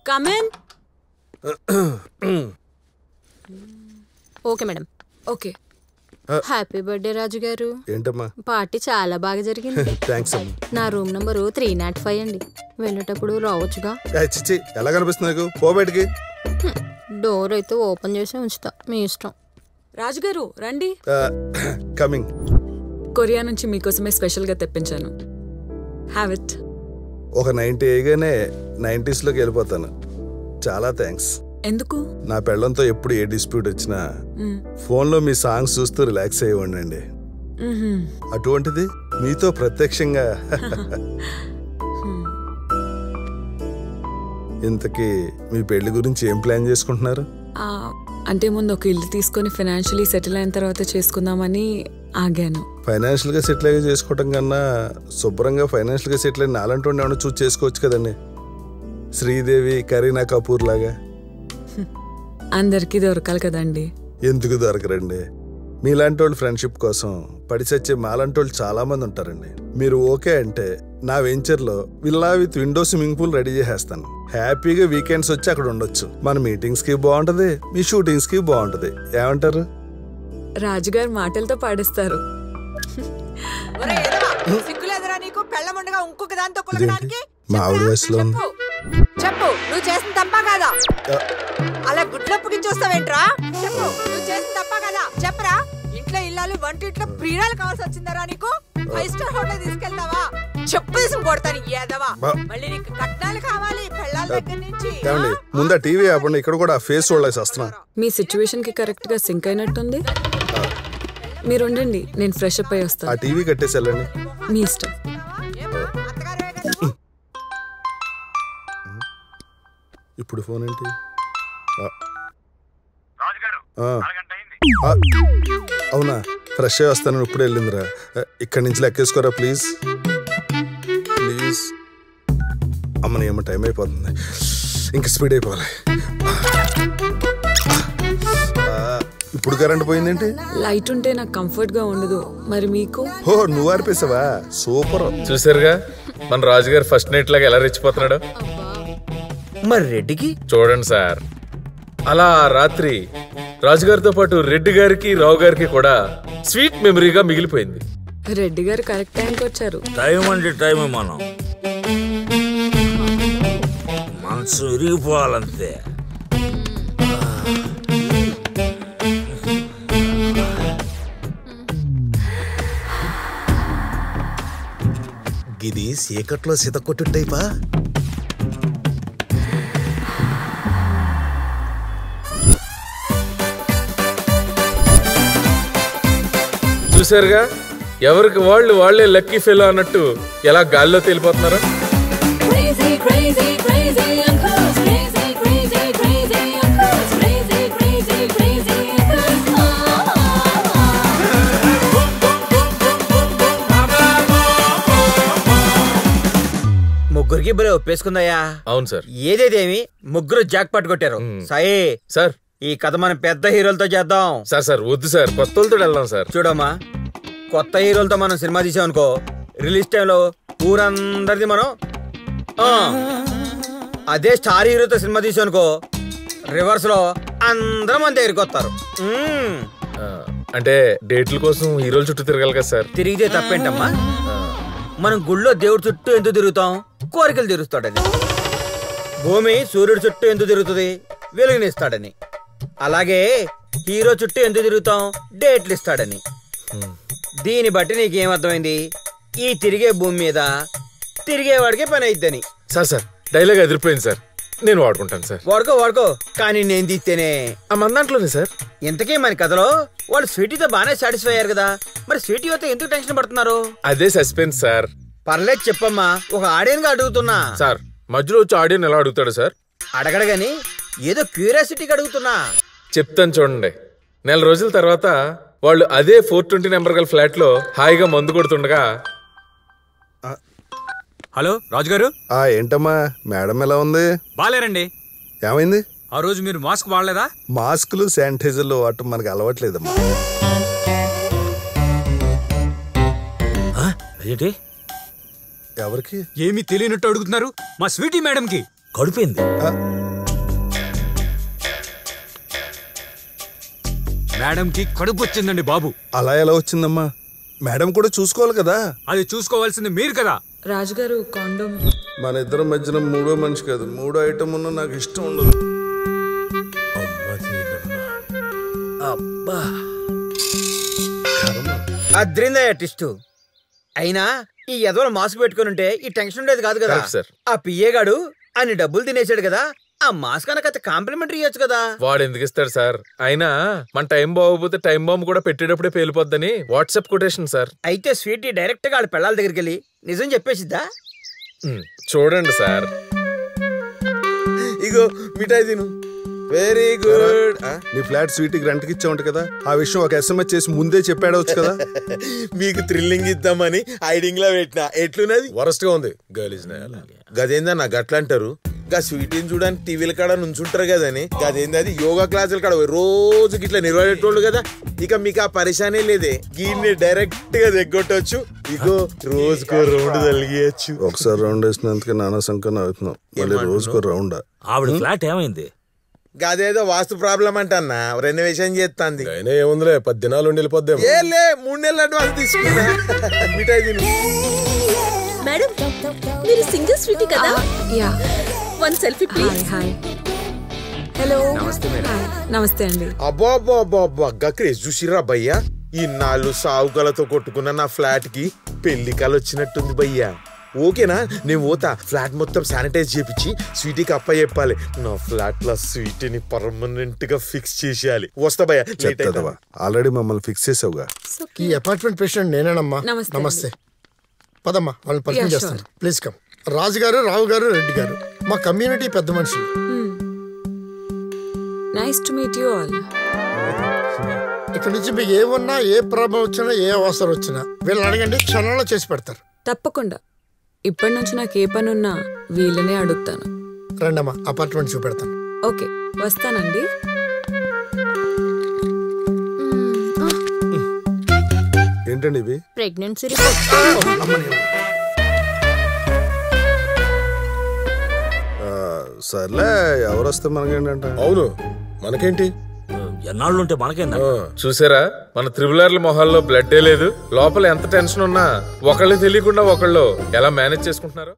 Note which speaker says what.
Speaker 1: Come in. Okay madam. Okay. Happy birthday Raju garu.
Speaker 2: ఏంటమ్మా?
Speaker 1: Party చాలా బాగా జరిగింది.
Speaker 2: థ్యాంక్స్ అమ్మా.
Speaker 1: నా రూమ్ నంబర్ 305 అండి. వెళ్ళేటప్పుడు రావచ్చుగా.
Speaker 2: చిచ్చి ఎలా కనిపిస్తుంది నీకు? పో బయటికి.
Speaker 1: డోర్ అయితే ఓపెన్ చేసి ఉంచుతా, మీ ఇష్టం.
Speaker 3: రాజుగారు రండి.
Speaker 2: కమింగ్.
Speaker 3: కొరియా నుంచి మీకోసమే స్పెషల్ గా తెప్పించాను. Have it.
Speaker 2: ఒక 90 ఏగానే 90s లోకి వెళ్ళిపోతాను. చాలా థ్యాంక్స్.
Speaker 3: ఎందుకు?
Speaker 2: నా పెళ్ళంతో ఎప్పుడు ఏ డిస్ప్యూట్ వచ్చినా ఫోన్లో మీ సాంగ్స్ చూస్తూ రిలాక్స్ అయ్యండి. అటువంటిది మీతో ప్రత్యక్షంగా. ఇంతకీ మీ పెళ్లి గురించి ఏం ప్లాన్ చేసుకుంటున్నారు?
Speaker 3: అంటే ముందు ఒక ఇల్లు తీసుకొని ఫైనాన్షియలీ సెటిల్ అయిన తర్వాత చేసుకుందామని ఆగాను.
Speaker 2: ఫైనాన్షియల్ గా సెటిల్ అయ్యి చేసుకోవటం కన్నా శుభ్రంగా ఫైనాన్షియల్ గా సెటిల్ అయిన నాలంటి ఏమైనా చూసి చేసుకోవచ్చు కదండి. శ్రీదేవి, కరీనా కపూర్ లాగా.
Speaker 3: అందరికీ దొరకాలి కదండి.
Speaker 2: ఎందుకు దొరకరండి? మీలాంటి వాళ్ళు ఫ్రెండ్షిప్ కోసం పడి చచ్చే మాలాంటి వాళ్ళు చాలా మంది ఉంటారండి. మీరు ఓకే అంటే నా వెంచర్లో villa with window swimming pool ready చేసేస్తాను. హ్యాపీగా వీకెండ్స్ వచ్చి అక్కడ ఉండొచ్చు. మన మీటింగ్స్ కి బాగుంటది, మీ షూటింగ్స్ కి బాగుంటది. ఏమంటారు?
Speaker 3: రాజుగారు మాటలతో పాడిస్తారు.
Speaker 2: మా ఆవిడ వయసులో
Speaker 4: చెప్పు, నువ్వు చేసిన తప్ప కదా? అలా గుడ్లప్పుకి చూస్తావేంట్రా? చెప్పు, నువ్వు చేసిన తప్ప కదా? చెప్పరా. ఇంట్లో ఇల్లాలు వంటింట్లో ప్రియురాలు కావాల్సి వచ్చిందరా నీకు? 5 స్టార్ హోటల్ తీసుకెళ్తావా? చెప్పు తీసుకుని కొడతాను ఏదవా. మళ్ళీ నీకు కట్నాలు కావాలి పెళ్ళాల దగ్గర నుంచి.
Speaker 2: ముందా టీవీ ఆపండి. ఇక్కడ కూడా ఫేస్ చూడలేసి వస్తున్నా.
Speaker 3: మీ సిచ్యువేషన్ కి కరెక్ట్ గా సింక్ అయినట్టుంది. మీరు ఉండండి, నేను ఫ్రెష్ అప్ అయ్యి వస్తాను.
Speaker 2: ఆ టీవీ కట్టేసి వెళ్ళండి.
Speaker 3: మీ ఇష్టం.
Speaker 2: ఇప్పుడు ఫోన్ ఏంటి? అవునా, ఫ్రెష్ అయ్యి వస్తాను. ఇప్పుడు వెళ్ళిందిరా. ఇక్కడి నుంచి లెక్కేసుకోరా ప్లీజ్. ప్లీజ్ అమ్మని ఏమో టైం అయిపోతుంది. ఇంక స్పీడ్ అయిపోవాలి. ఇప్పుడు కరెంట్ పోయిందేంటి?
Speaker 3: లైట్ ఉంటే నాకు కంఫర్ట్ గా ఉండదు. మరి మీకు?
Speaker 2: ఓ, నువ్వు ఆర్పేసావా? సూపర్.
Speaker 5: చూసారుగా మన రాజుగారు ఫస్ట్ నైట్ లాగా ఎలా రెచ్చిపోతున్నాడు.
Speaker 6: మరి రెడ్డికి
Speaker 5: చూడండి సార్, అలా రాత్రి రాజుగారితో పాటు రెడ్డి గారికి రావు గారికి కూడా స్వీట్ మెమరీగా మిగిలిపోయింది.
Speaker 3: రెడ్డి గారు కరెక్ట్ టైంకి వచ్చారు.
Speaker 6: టైం అంటే టైం, మనం మనసు విరిగిపోవాలంతే.
Speaker 7: ఇది చీకట్లో సితకొట్టు టైపా?
Speaker 5: చూసారుగా, ఎవరికి వాళ్ళు వాళ్లే లక్కీ ఫెలో అన్నట్టు ఎలా గాల్లో తేలిపోతున్నారా.
Speaker 6: ముగ్గురికి బరే ఒప్పేసుకుందయ్యా.
Speaker 5: అవును సార్.
Speaker 6: ఏదేదేమి ముగ్గురు జాక్ పట్ కొట్టారు. సాయి
Speaker 5: సార్,
Speaker 6: ఈ కథ మనం పెద్ద హీరోలతో చేద్దాం.
Speaker 5: సార్ వద్దు సార్, కొత్త వాళ్ళతో వెళ్దాం సార్.
Speaker 6: చూడమ్మా, కొత్త హీరోలతో మనం సినిమా తీసామనుకో, రిలీజ్ టైంలో ఊరందరిది మనం. అదే స్టార్ హీరోతో సినిమా తీసామనుకో, రివర్స్ లో అందరూ మన దగ్గరికి వస్తారు.
Speaker 5: అంటే డేట్ల కోసం హీరోల చుట్టూ తిరగాలి కదా సార్.
Speaker 6: తిరిగితే తప్పేంటమ్మా? మనం గుళ్ళో దేవుడి చుట్టూ ఎందుకు తిరుగుతాం? కోరికలు తీరుస్తాడని. భూమి సూర్యుడి చుట్టూ ఎందుకు తిరుగుతుంది? వెలుగునిస్తాడని. అలాగే హీరో చుట్టూ ఎందుకు తిరుగుతాం? డేట్లు ఇస్తాడని. దీన్ని బట్టి నీకేమర్థమైంది? ఈ తిరిగే భూమి మీద తిరిగేవాడికే పని అయిద్దని.
Speaker 5: సార్ డైలాగ్ ఎదిరిపోయింది సార్, నేను వాడుకుంటాను సార్.
Speaker 6: వాడుకో, కానీ నేను తీస్తేనే
Speaker 5: ఆ మన దాంట్లోనే సార్.
Speaker 6: ఇంతకీ మన కథలో వాళ్ళు స్వీటీతో బాగానే సాటిస్ఫై అయ్యారు కదా, మరి స్వీటీ అయితే ఎందుకు టెన్షన్ పడుతున్నారు?
Speaker 5: అదే సస్పెన్స్ సార్.
Speaker 6: పర్లేదు చెప్పమ్మా, ఒక ఆడియన్ గా అడుగుతున్నా.
Speaker 5: సార్ మధ్యలో వచ్చి ఆడియన్ ఎలా అడుగుతాడు సార్?
Speaker 6: అడగడు గాని ఏదో క్యూరియాసిటీకి అడుగుతున్నా.
Speaker 5: చెప్తాను చూడండి. నెల రోజుల తర్వాత వాళ్ళు అదే 420 నెంబర్ గల ఫ్లాట్ లో హాయిగా మందు కొడుతుండగా.
Speaker 8: హలో రాజుగారు.
Speaker 2: ఏంటమ్మా మేడం ఎలా ఉంది?
Speaker 8: బాలేరండి.
Speaker 2: ఏమైంది?
Speaker 8: ఆ రోజు మీరు మాస్క్ వాడలేదా?
Speaker 2: మాస్కులు శానిటైజర్లు వాడటం మనకు అలవాట్లేదమ్మా.
Speaker 6: ఏంటి?
Speaker 2: ఎవరికి?
Speaker 8: ఏమీ తెలియనట్టు అడుగుతున్నారు. మా స్వీటీ మేడంకి.
Speaker 9: కడుపైంది.
Speaker 8: మేడంకి కడుపు వచ్చిందండి బాబు.
Speaker 2: అలా ఎలా వచ్చిందమ్మా? మేడం కూడా చూసుకోవాలి కదా.
Speaker 8: అది చూసుకోవాల్సింది మీరు కదా.
Speaker 3: రాజుగారు కాండోమ్.
Speaker 2: మన ఇద్దరం మధ్యన మూడో మనిషి కాదు, మూడో ఐటమ్ ఉన్నా నాకు ఇష్టం ఉండదు.
Speaker 9: అబ్బా
Speaker 6: అద్రిందయ్య టిస్టు. అయినా ఈ ఎదవలు మాస్క్ పెట్టుకుని ఉంటే ఈ టెన్షన్ ఉండేది కాదు కదా. ఆ పిఏ గాడు అన్ని డబ్బులు తినేసాడు కదా, ఆ మాస్క్ అన్న కాంప్లిమెంటరీ ఇవ్వచ్చు కదా.
Speaker 5: వాడు ఎందుకు ఇస్తాడు సార్? అయినా మన టైం బాగోపోతే టైం బాంబు కూడా పెట్టేటప్పుడే పేలిపోద్దని వాట్సాప్ కొటేషన్ సార్.
Speaker 6: అయితే స్వీట్ డైరెక్ట్ గా వాళ్ళ పిల్లల దగ్గరికి వెళ్ళి నిజం చెప్పేసిద్దా?
Speaker 5: చూడండి సార్,
Speaker 10: ఇగో మిఠాయి తిను. Very good.
Speaker 2: నీ ఫ్లాట్ స్వీట్కి రెంట్కి ఇచ్చావుంట కదా, ఆ విషయం ఒక SMS చేసి ముందే చెప్పాడవచ్చు కదా.
Speaker 10: మీకు థ్రిల్లింగ్ ఇద్దామని హైడింగ్ లో పెట్టినా. ఎట్లున్నది?
Speaker 11: వరస్ట్ గా ఉంది. గలీజ్
Speaker 10: గదేందా నాకు గట్ల అంటారు. గా స్వీటీని చూడడానికి టీవీల కాడ నుంచుంటారు కదని. గదేంది అది యోగా క్లాసుల కాడ రోజుకి ఇట్లా నిర్వహించేటోళ్ళు కదా. ఇక మీకు ఆ పరిశానే లేదే. గీన్ని డైరెక్ట్ గా దగ్గొట్టవచ్చు. ఇగో రోజుకో రౌండ్ తలిగేయచ్చు.
Speaker 2: ఒకసారి రౌండ్ వేసినందుకే నానా సంకన అవుతున్నాం, మళ్ళీ రోజుకో రౌండ్.
Speaker 9: ఆవిడ ఫ్లాట్ ఏమైంది?
Speaker 10: గదేదో వాస్తు ప్రాబ్లం అంటన్నా, రెనోవేషన్ చేస్తాంది.
Speaker 11: ఏముందిలే, 10 దినాలు ఉండి వెళ్ళిపోద్దాం.
Speaker 10: ఏలే 3 నెలలు అడ్వాన్స్ తీసుకున్నా. మిఠాయి తిను.
Speaker 12: మేడం మీరు సింగిల్ స్వీటీ కదా?
Speaker 3: Yeah.
Speaker 12: One selfie please.
Speaker 3: Hi. Hello.
Speaker 8: నమస్తే మేడం.
Speaker 3: నమస్తే అండి.
Speaker 10: అబ్బా అబ్బా అబ్బా అబ్బా గక్రేజ్ చూసిరా భయ్యా. ఇన్నాళ్ళు సావుకలతో కొట్టుకున్న నా ఫ్లాట్ కి పెళ్లి కళ వచ్చినట్టుంది భయ్యా. ఓకేనా? నేను పోతా. ఫ్లాట్ మొత్తం శానిటైజ్ చేపించి స్వీటీకి అప్ప చెప్పాలి. నా ఫ్లాట్ లో స్వీటీని పర్మనెంట్ గా ఫిక్స్ చేసేయాలి. వస్తా భయ్యా.
Speaker 2: ఆల్రెడీ మమ్మల్ని ఫిక్స్ చేసావుగా.
Speaker 13: ఈ అపార్ట్మెంట్ పేషెంట్ నేనేనమ్మా.
Speaker 3: నమస్తే.
Speaker 13: పదమ్మా, వాళ్ళని పరిచయం చేస్తాను. Please come. రాజు గారు, రావు గారు, రెడ్డి గారు మా కమ్యూనిటీ పెద్ద మనుషులు.
Speaker 3: Nice to meet you all.
Speaker 13: ఇక్కడ నుంచి మీకు ఏమన్నా, ఏ ప్రాబ్లం వచ్చినా, ఏ అవసరం వచ్చినా వీళ్ళని అడగండి, క్షణంలో చేసి పెడతారు.
Speaker 3: తప్పకుండా. ఇప్పటి నుంచి నాకు ఏ పని ఉన్నా వీళ్ళనే అడుగుతాను.
Speaker 13: రండమ్మా, అపార్ట్మెంట్ చూపెడతాను.
Speaker 3: ఓకే, వస్తానండి.
Speaker 2: ఏంటండి ఇవి?
Speaker 1: Pregnancy report.
Speaker 2: సర్లే, ఎవరు వస్తే మనకేంటంట.
Speaker 11: అవును, మనకేంటి?
Speaker 9: ఎన్నాళ్ళుంటే మనకేందా?
Speaker 5: చూసారా మన త్రిబులర్ల మొహాల్లో బ్లడ్డే లేదు. లోపల ఎంత టెన్షన్ ఉన్నా ఒకళ్ళు తెలియకుండా ఒకళ్ళు ఎలా మేనేజ్ చేసుకుంటున్నారు.